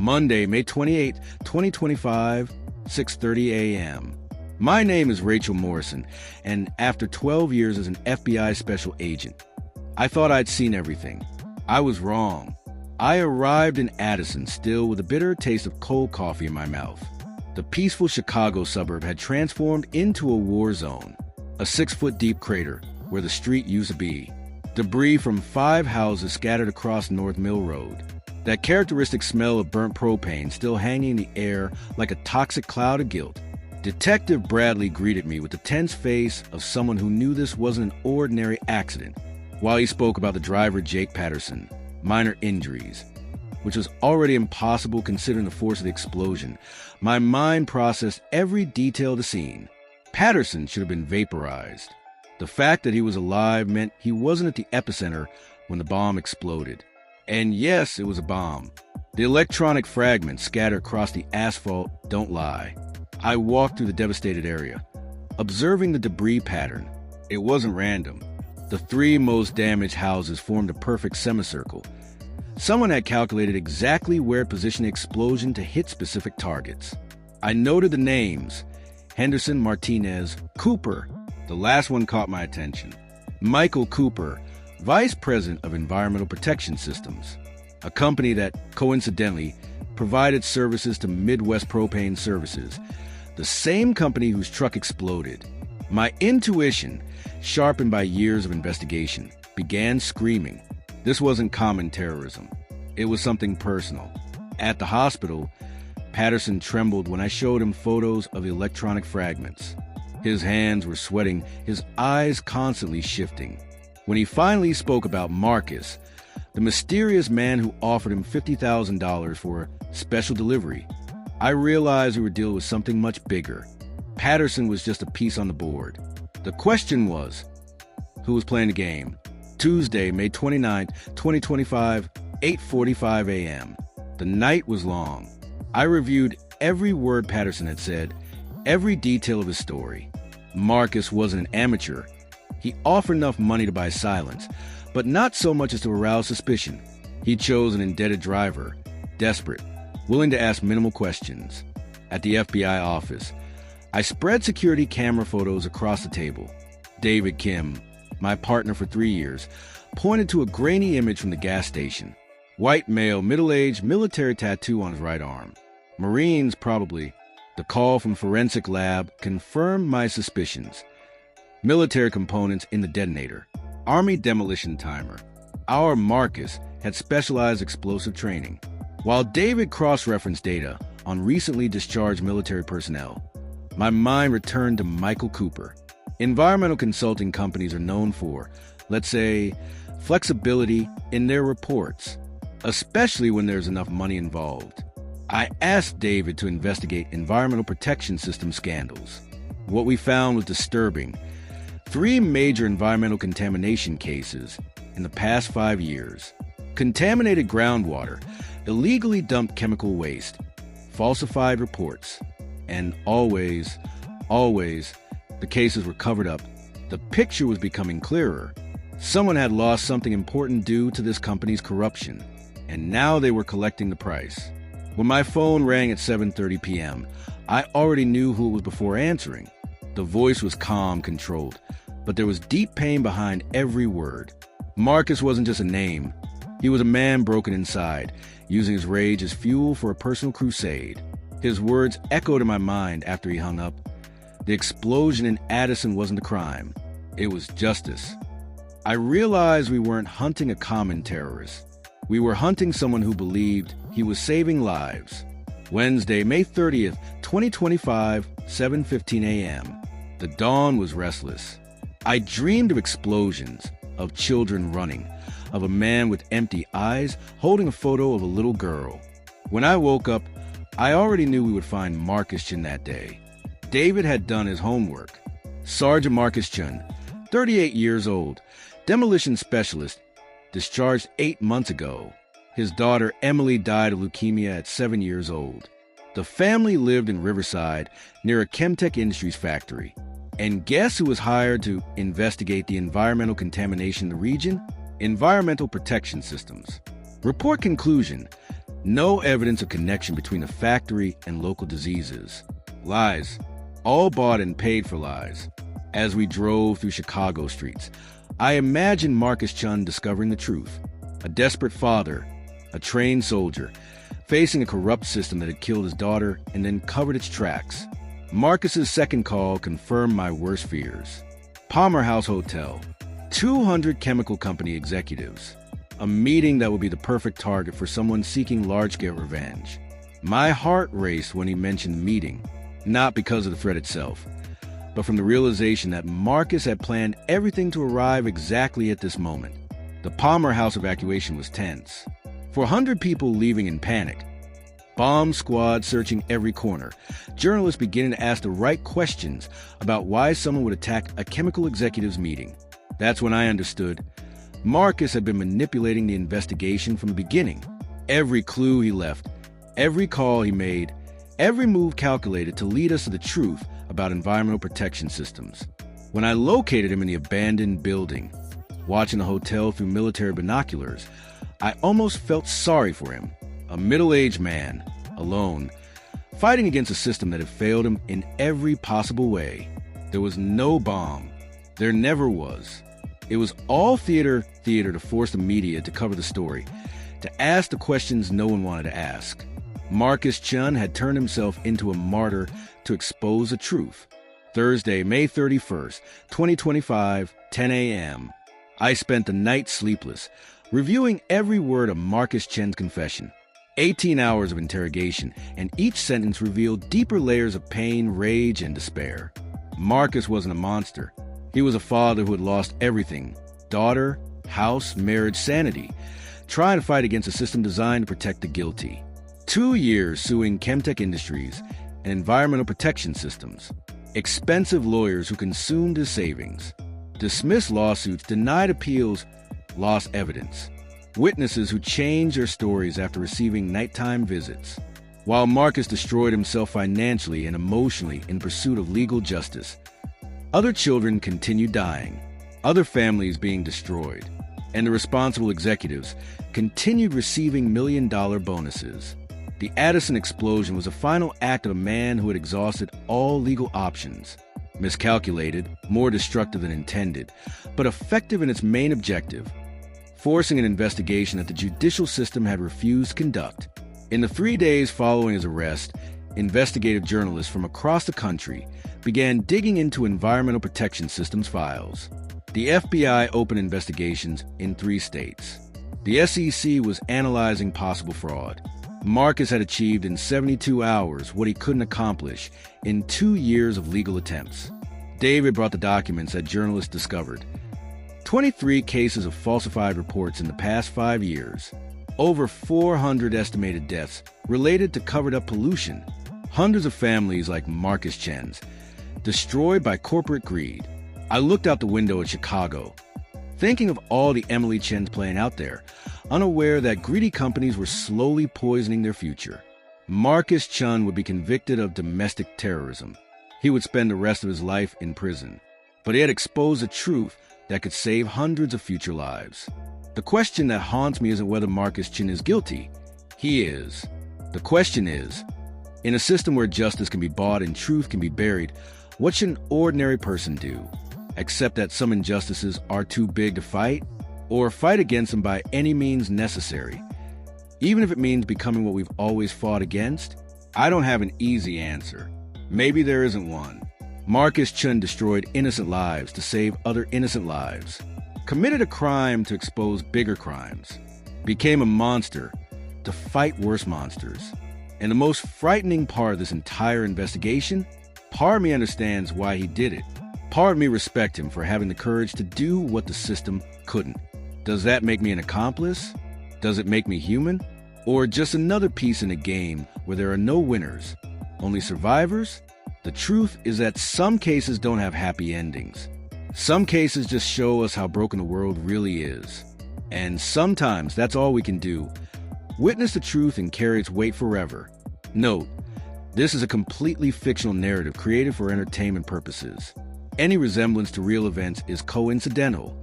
Monday, May 28, 2025, 6:30 a.m. My name is Rachel Morrison, and after 12 years as an FBI special agent, I thought I'd seen everything. I was wrong. I arrived in Addison still with a bitter taste of cold coffee in my mouth. The peaceful Chicago suburb had transformed into a war zone, a 6-foot-deep crater where the street used to be. Debris from 5 houses scattered across North Mill Road. That characteristic smell of burnt propane still hanging in the air like a toxic cloud of guilt. Detective Bradley greeted me with the tense face of someone who knew this wasn't an ordinary accident, while he spoke about the driver Jake Patterson, minor injuries, which was already impossible considering the force of the explosion. My mind processed every detail of the scene. Patterson should have been vaporized. The fact that he was alive meant he wasn't at the epicenter when the bomb exploded. And yes, it was a bomb. The electronic fragments scattered across the asphalt don't lie. I walked through the devastated area, observing the debris pattern. It wasn't random. The 3 most damaged houses formed a perfect semicircle. Someone had calculated exactly where to position the explosion to hit specific targets. I noted the names: Henderson, Martinez, Cooper. The last one caught my attention. Michael Cooper, Vice President of Environmental Protection Systems, a company that, coincidentally, provided services to Midwest Propane Services, the same company whose truck exploded. My intuition, sharpened by years of investigation, began screaming. This wasn't common terrorism. It was something personal. At the hospital, Patterson trembled when I showed him photos of the electronic fragments. His hands were sweating, his eyes constantly shifting. When he finally spoke about Marcus, the mysterious man who offered him $50,000 for a special delivery, I realized we were dealing with something much bigger. Patterson was just a piece on the board. The question was, who was playing the game? Tuesday, May 29, 2025, 8:45 a.m. The night was long. I reviewed every word Patterson had said, every detail of his story. Marcus wasn't an amateur. He offered enough money to buy silence, but not so much as to arouse suspicion. He chose an indebted driver, desperate, willing to ask minimal questions. At the FBI office, I spread security camera photos across the table. David Kim, my partner for 3 years, pointed to a grainy image from the gas station. White male, middle-aged, military tattoo on his right arm. Marines, probably. The call from forensic lab confirmed my suspicions. Military components in the detonator. Army demolition timer. Our Marcus had specialized explosive training. While David cross-referenced data on recently discharged military personnel, my mind returned to Michael Cooper. Environmental consulting companies are known for, let's say, flexibility in their reports, especially when there's enough money involved. I asked David to investigate environmental protection system scandals. What we found was disturbing. 3 major environmental contamination cases in the past 5 years. Contaminated groundwater, illegally dumped chemical waste, falsified reports, and always, the cases were covered up. The picture was becoming clearer. Someone had lost something important due to this company's corruption, and now they were collecting the price. When my phone rang at 7:30 p.m., I already knew who it was before answering. The voice was calm, controlled, but there was deep pain behind every word. Marcus wasn't just a name. He was a man broken inside, using his rage as fuel for a personal crusade. His words echoed in my mind after he hung up. The explosion in Addison wasn't a crime. It was justice. I realized we weren't hunting a common terrorist. We were hunting someone who believed he was saving lives. Wednesday, May 30th, 2025, 7:15 a.m. The dawn was restless. I dreamed of explosions, of children running, of a man with empty eyes holding a photo of a little girl. When I woke up, I already knew we would find Marcus Chen that day. David had done his homework. Sergeant Marcus Chen, 38 years old, demolition specialist, discharged 8 months ago. His daughter Emily died of leukemia at 7 years old. The family lived in Riverside near a Chemtech Industries factory. And guess who was hired to investigate the environmental contamination in the region? Environmental Protection Systems. Report conclusion: No evidence of connection between the factory and local diseases. Lies. All bought and paid for lies. As we drove through Chicago streets, I imagined Marcus Chen discovering the truth. A desperate father, a trained soldier, facing a corrupt system that had killed his daughter and then covered its tracks. Marcus's second call confirmed my worst fears. Palmer House Hotel. 200 chemical company executives. A meeting that would be the perfect target for someone seeking large-scale revenge. My heart raced when he mentioned meeting, not because of the threat itself, but from the realization that Marcus had planned everything to arrive exactly at this moment. The Palmer House evacuation was tense. 400 people leaving in panic. Bomb squad searching every corner. Journalists beginning to ask the right questions about why someone would attack a chemical executives meeting. That's when I understood. Marcus had been manipulating the investigation from the beginning. Every clue he left, every call he made, every move calculated to lead us to the truth about environmental protection systems. When I located him in the abandoned building, watching the hotel through military binoculars, I almost felt sorry for him. A middle-aged man, alone, fighting against a system that had failed him in every possible way. There was no bomb. There never was. It was all theater to force the media to cover the story, to ask the questions no one wanted to ask. Marcus Chen had turned himself into a martyr to expose the truth. Thursday, May 31st, 2025, 10 a.m. I spent the night sleepless, reviewing every word of Marcus Chen's confession. 18 hours of interrogation, and each sentence revealed deeper layers of pain, rage, and despair. Marcus wasn't a monster. He was a father who had lost everything: daughter, house, marriage, sanity, trying to fight against a system designed to protect the guilty. 2 years suing Chemtech Industries and environmental protection systems. Expensive lawyers who consumed his savings. Dismissed lawsuits, denied appeals, lost evidence. Witnesses who changed their stories after receiving nighttime visits. While Marcus destroyed himself financially and emotionally in pursuit of legal justice, other children continued dying, other families being destroyed, and the responsible executives continued receiving million-dollar bonuses. The Addison explosion was a final act of a man who had exhausted all legal options. Miscalculated, more destructive than intended, but effective in its main objective: forcing an investigation that the judicial system had refused to conduct. In the 3 days following his arrest, investigative journalists from across the country began digging into environmental protection systems files. The FBI opened investigations in 3 states. The SEC was analyzing possible fraud. Marcus had achieved in 72 hours what he couldn't accomplish in 2 years of legal attempts. David brought the documents that journalists discovered. 23 cases of falsified reports in the past 5 years. Over 400 estimated deaths related to covered-up pollution. Hundreds of families like Marcus Chen's, destroyed by corporate greed. I looked out the window at Chicago, thinking of all the Emily Chens playing out there, unaware that greedy companies were slowly poisoning their future. Marcus Chen would be convicted of domestic terrorism. He would spend the rest of his life in prison. But he had exposed a truth that could save hundreds of future lives. The question that haunts me isn't whether Marcus Chen is guilty. He is. The question is, in a system where justice can be bought and truth can be buried, what should an ordinary person do? Accept that some injustices are too big to fight? Or fight against them by any means necessary? Even if it means becoming what we've always fought against? I don't have an easy answer. Maybe there isn't one. Marcus Chen destroyed innocent lives to save other innocent lives. Committed a crime to expose bigger crimes. Became a monster to fight worse monsters. And the most frightening part of this entire investigation, part of me understands why he did it. Part of me respects him for having the courage to do what the system couldn't. Does that make me an accomplice? Does it make me human? Or just another piece in a game where there are no winners, only survivors? The truth is that some cases don't have happy endings. Some cases just show us how broken the world really is. And sometimes that's all we can do. Witness the truth and carry its weight forever. Note, this is a completely fictional narrative created for entertainment purposes. Any resemblance to real events is coincidental.